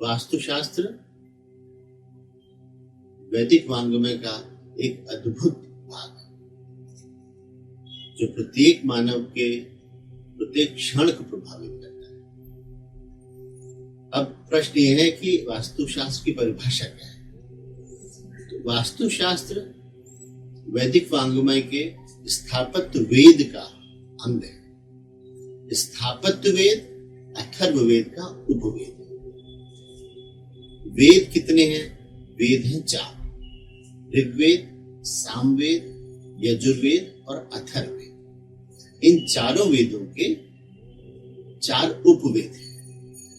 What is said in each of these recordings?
वास्तुशास्त्र वैदिक वांग्मय का एक अद्भुत भाग है जो प्रत्येक मानव के प्रत्येक क्षण को प्रभावित करता है। अब प्रश्न यह है कि वास्तुशास्त्र की परिभाषा क्या है। तो वास्तुशास्त्र वैदिक वांग्मय के स्थापत्य वेद का अंग है। स्थापत्य वेद अथर्ववेद का उपवेद है। वेद कितने हैं? वेद हैं 4: ऋग्वेद, सामवेद, यजुर्वेद और अथर्ववेद। इन चारों वेदों के 4 उपवेद हैं।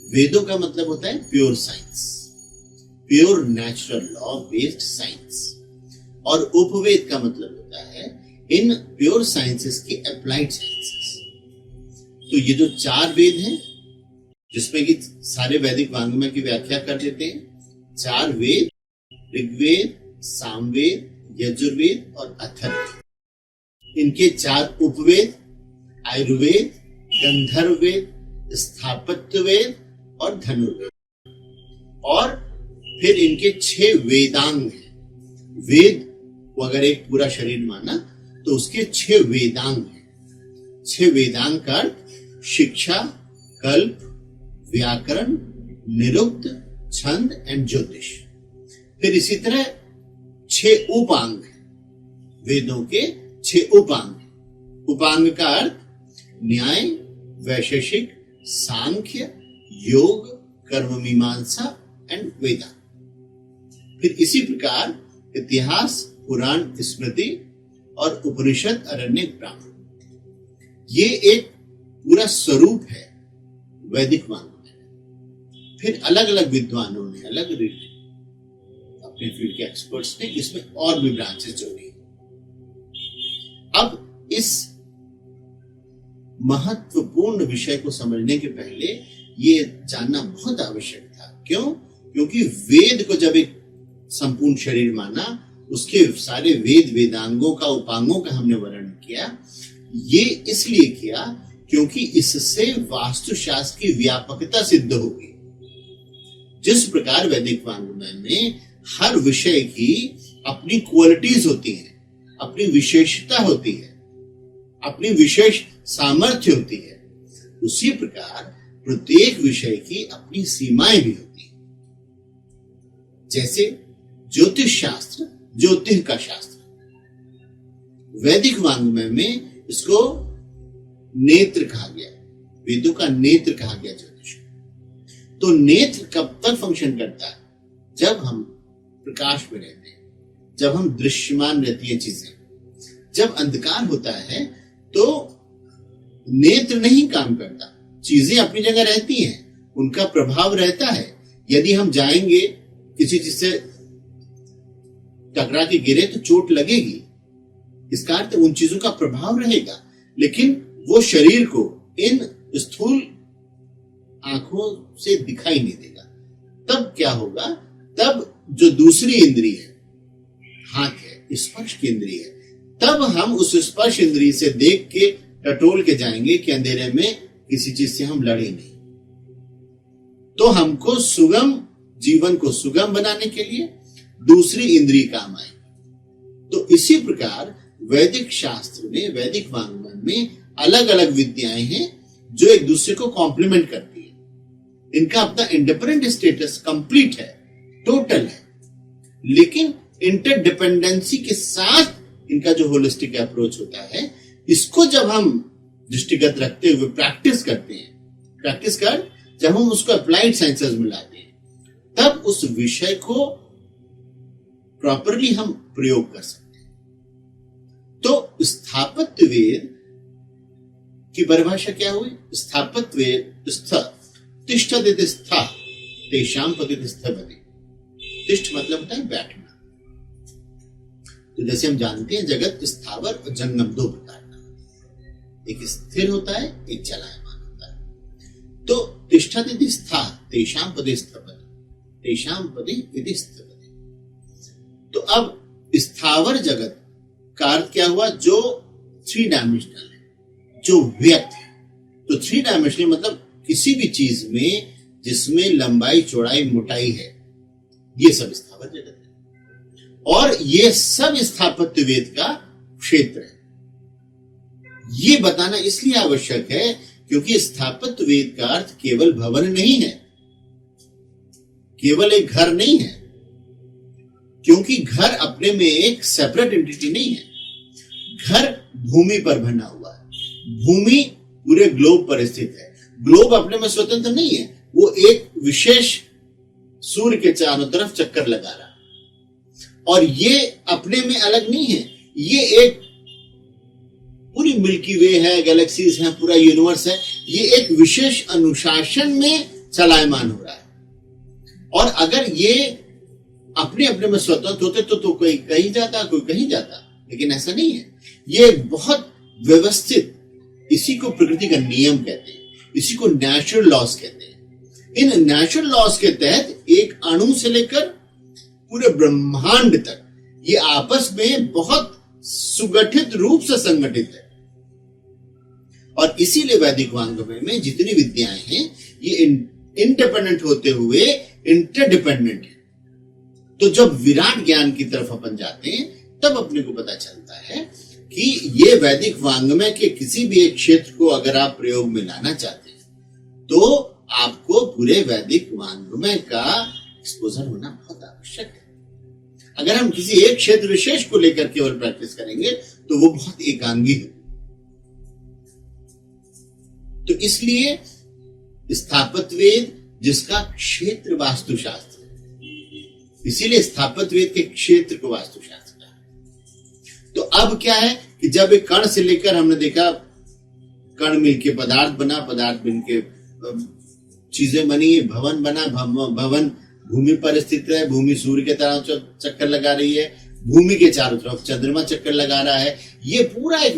वेदों का मतलब होता है pure science, pure natural law based science, और उपवेद का मतलब होता है इन प्योर साइंसेस की अप्लाइड साइंसेस। तो ये जो 4 वेद हैं जिसमें कि सारे वैदिक वांग्मय की व्याख्या कर देते हैं। 4 वेद, ऋग्वेद, सामवेद, यजुर्वेद और अथर्ववेद। इनके 4 उपवेद आयुर्वेद, गंधर्ववेद, स्थापत्यवेद और धनुर्वेद। और फिर इनके 6 वेदांग हैं। वेद को अगर एक पूरा शरीर माना तो उसके 6 वेदांग हैं। 6 वेदांग का अर्थ शिक्षा, कल्प, व्याकरण, निरुक्त, छंद एंड ज्योतिष। फिर इसी तरह 6 उपांग हैं। वेदों के 6 उपांग। उपांग का अर्थ न्याय, वैशेषिक, सांख्य, योग, कर्म मीमांसा एंड वेदांत। फिर इसी प्रकार इतिहास, पुराण, स्मृति और उपनिषद, अरण्यक, ब्राह्मण। ये एक पूरा स्वरूप है वैदिक वांग्मय। फिर अलग अलग विद्वानों ने, अलग अपने फील्ड के एक्सपर्ट्स ने इसमें और भी ब्रांचेस जोड़ी। अब इस महत्वपूर्ण विषय को समझने के पहले ये जानना बहुत आवश्यक था। क्यों? क्योंकि वेद को जब एक संपूर्ण शरीर माना, उसके सारे वेद वेदांगों का, उपांगों का हमने वर्णन किया। ये इसलिए किया क्योंकि इससे वास्तुशास्त्र की व्यापकता सिद्ध होगी। जिस प्रकार वैदिक वांग्मय में हर विषय की अपनी क्वालिटीज होती हैं, अपनी विशेषता होती है, अपनी विशेष सामर्थ्य होती है, उसी प्रकार प्रत्येक विषय की अपनी सीमाएं भी होती हैं। जैसे ज्योतिष शास्त्र, ज्योतिष का शास्त्र। वैदिक वांग्मय में इसको नेत्र कहा गया, वेदों का नेत्र कहा गया ज्योतिष। तो नेत्र कब तक फंक्शन करता है? जब हम प्रकाश में रहते हैं, जब हम दृश्यमान रहती हैं चीजें। जब अंधकार होता है तो नेत्र नहीं काम करता, चीजें अपनी जगह रहती हैं, उनका प्रभाव रहता है। यदि हम जाएंगे किसी चीज से टकरा के गिरे तो चोट लगेगी, इसका अर्थ उन चीजों का प्रभाव रहेगा, लेकिन वो शरीर को इन स्थूल आंखों से दिखाई नहीं देगा। तब क्या होगा? तब जो दूसरी इंद्री है, हाथ है, स्पर्श की इंद्री है, तब हम उस स्पर्श इंद्री से देख के टटोल के जाएंगे कि अंधेरे में किसी चीज से हम लड़े नहीं। तो हमको सुगम जीवन को सुगम बनाने के लिए दूसरी इंद्री काम आएगी। तो इसी प्रकार वैदिक शास्त्र में, वैदिक वांग्मय में अलग अलग विद्याएं हैं जो एक दूसरे को कॉम्प्लीमेंट करती है। इनका अपना इंडिपेंडेंट स्टेटस कंप्लीट है, टोटल है, लेकिन इंटरडिपेंडेंसी के साथ इनका जो होलिस्टिक अप्रोच होता है, इसको जब हम दृष्टिगत रखते हुए प्रैक्टिस करते हैं, प्रैक्टिस कर जब हम उसको अप्लाइड साइंसेस में लाते हैं, तब उस विषय को प्रॉपरली हम प्रयोग कर सकते हैं। तो स्थापत्य वेद की परिभाषा क्या हुई? स्थापत्य वेद स्थ तिष्ठति स्था तेषां पतित स्थपति। तिष्ठ मतलब होता है बैठना। तो जैसे हम जानते हैं जगत स्थावर और जंगम 2 प्रकार का, एक स्थिर होता है, एक चलायमान होता है। तो तिष्ठति स्था तेषां पतित स्थपति, तेषां पतित स्थपति। तो अब स्थावर जगत का अर्थ क्या हुआ? जो 3 डायमेंशनल है, जो व्यक्त है। तो 3 डायमेंशनल मतलब किसी भी चीज में जिसमें लंबाई चौड़ाई मोटाई है, ये सब स्थावर जगत है और ये सब स्थापत्य वेद का क्षेत्र है। ये बताना इसलिए आवश्यक है क्योंकि स्थापत्य वेद का अर्थ केवल भवन नहीं है, केवल एक घर नहीं है, क्योंकि घर अपने में एक सेपरेट एंटिटी नहीं है। घर भूमि पर बना हुआ है, भूमि पूरे ग्लोब पर स्थित है। ग्लोब अपने में स्वतंत्र नहीं है, वो एक विशेष सूर्य के चारों तरफ चक्कर लगा रहा और ये अपने में अलग नहीं है। ये एक पूरी मिल्की वे है, गैलेक्सीज हैं, पूरा यूनिवर्स है। ये एक विशेष अनुशासन में चलायमान हो रहा है और अगर ये अपने अपने में स्वतंत्र होते तो कोई कहीं जाता, कोई कहीं जाता, लेकिन ऐसा नहीं है। ये बहुत व्यवस्थित, इसी को प्रकृति का नियम कहते हैं, इसी को नेचुरल लॉस कहते हैं। इन नेचुरल लॉस के तहत एक अणु से लेकर पूरे ब्रह्मांड तक ये आपस में बहुत सुगठित रूप से संगठित है और इसीलिए वैदिक वांग्मय में जितनी विद्याएं हैं ये इंडिपेंडेंट होते हुए इंटरडिपेंडेंट है। तो जब विराट ज्ञान की तरफ अपन जाते हैं तब अपने को पता चलता है कि ये वैदिक वांग्मय के किसी भी एक क्षेत्र को अगर आप प्रयोग में लाना चाहते हैं तो आपको पूरे वैदिक वांग्मय का एक्सपोजर होना बहुत आवश्यक है। अगर हम किसी एक क्षेत्र विशेष को लेकर केवल प्रैक्टिस करेंगे तो वो बहुत एकांगी है। तो इसलिए स्थापत्य वेद जिसका क्षेत्र वास्तुशास्त्र है, इसीलिए स्थापत्य वेद के क्षेत्र को वास्तुशास्त्र कहा। तो अब क्या है कि जब एक कण से लेकर हमने देखा कण मिलके पदार्थ बना, पदार्थ मिलके चीजें बनी, भवन बना, भवन भूमि पर स्थित है, भूमि सूर्य के तरफ चक्कर लगा रही है, भूमि के चारों तरफ चंद्रमा चक्कर लगा रहा है। ये पूरा एक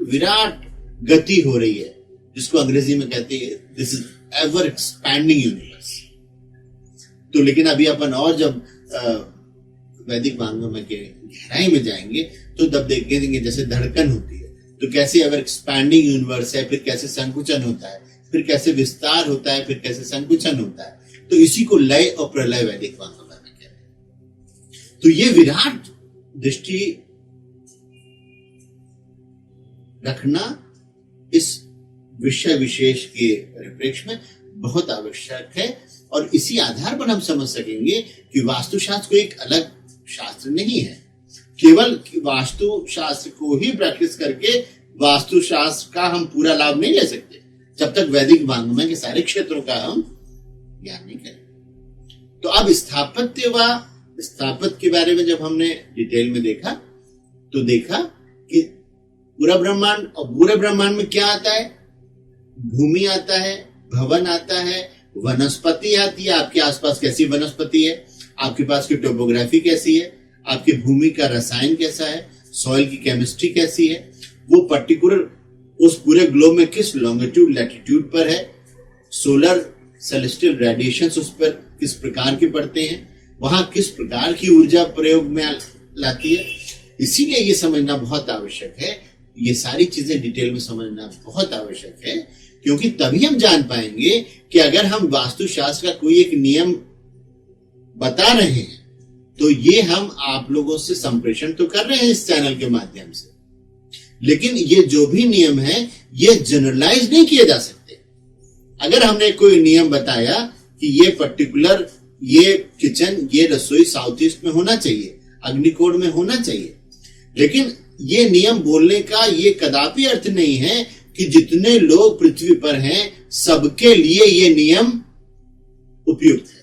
विराट गति हो रही है जिसको अंग्रेजी में कहते हैं this is ever expanding universe. तो लेकिन अभी अपन और जब वैदिक वांग्मय के गहराई में जाएंगे तो तब देखेंगे जैसे धड़कन होती है तो कैसे एवर एक्सपैंडिंग यूनिवर्स है, फिर कैसे संकुचन होता है, फिर कैसे विस्तार होता है, फिर कैसे संकुचन होता है। तो इसी को लय और प्रलय वैदिक वांग्मय में कहते हैं। तो ये विराट दृष्टि रखना इस विषय विशेष के परिप्रेक्ष्य में बहुत आवश्यक है और इसी आधार पर हम समझ सकेंगे कि वास्तुशास्त्र को एक अलग शास्त्र नहीं है। केवल वास्तुशास्त्र को ही प्रैक्टिस करके वास्तुशास्त्र का हम पूरा लाभ नहीं ले सकते जब तक वैदिक वांग्मय के सारे क्षेत्रों का हम ज्ञान नहीं करें। तो अब स्थापत्य के बारे में जब हमने डिटेल में देखा तो देखा कि पूरा ब्रह्मांड, और पूरे ब्रह्मांड में क्या आता है? भूमि आता है, भवन आता है, वनस्पति आती है। आपके आसपास कैसी वनस्पति है, आपके पास की टोपोग्राफी कैसी है, आपकी भूमि का रसायन कैसा है, सॉइल की केमिस्ट्री कैसी है, वो पर्टिकुलर उस पूरे ग्लोब में किस लॉन्गिट्यूड लैटिट्यूड पर है, सोलर सेलेस्टियल रेडिएशंस उस पर किस प्रकार के पड़ते हैं, वहां किस प्रकार की ऊर्जा प्रयोग में लाती है। इसीलिए ये समझना बहुत आवश्यक है, ये सारी चीजें डिटेल में समझना बहुत आवश्यक है, क्योंकि तभी हम जान पाएंगे कि अगर हम वास्तुशास्त्र का कोई एक नियम बता रहे हैं तो ये हम आप लोगों से संप्रेषण तो कर रहे हैं इस चैनल के माध्यम से, लेकिन ये जो भी नियम है ये जनरलाइज नहीं किए जा सकते। अगर हमने कोई नियम बताया कि ये पर्टिकुलर ये किचन, ये रसोई साउथ ईस्ट में होना चाहिए, अग्निकोण में होना चाहिए, लेकिन ये नियम बोलने का ये कदापि अर्थ नहीं है कि जितने लोग पृथ्वी पर हैं सबके लिए ये नियम उपयुक्त है।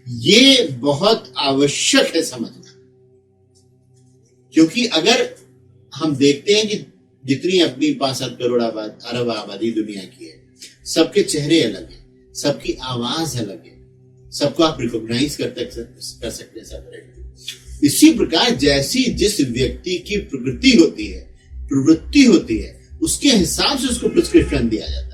ये बहुत आवश्यक है समझना, क्योंकि अगर हम देखते हैं कि जितनी अपनी 65 करोड़ अरब आबादी दुनिया की है, सबके चेहरे अलग हैं, सबकी आवाज अलग है, सबको आप रिकॉग्नाइज कर सकते हैं सेपरेटली। इसी प्रकार जैसी जिस व्यक्ति की प्रकृति होती है, प्रवृत्ति होती है, उसके हिसाब से उसको प्रिस्क्रिप्शन दिया जाता है।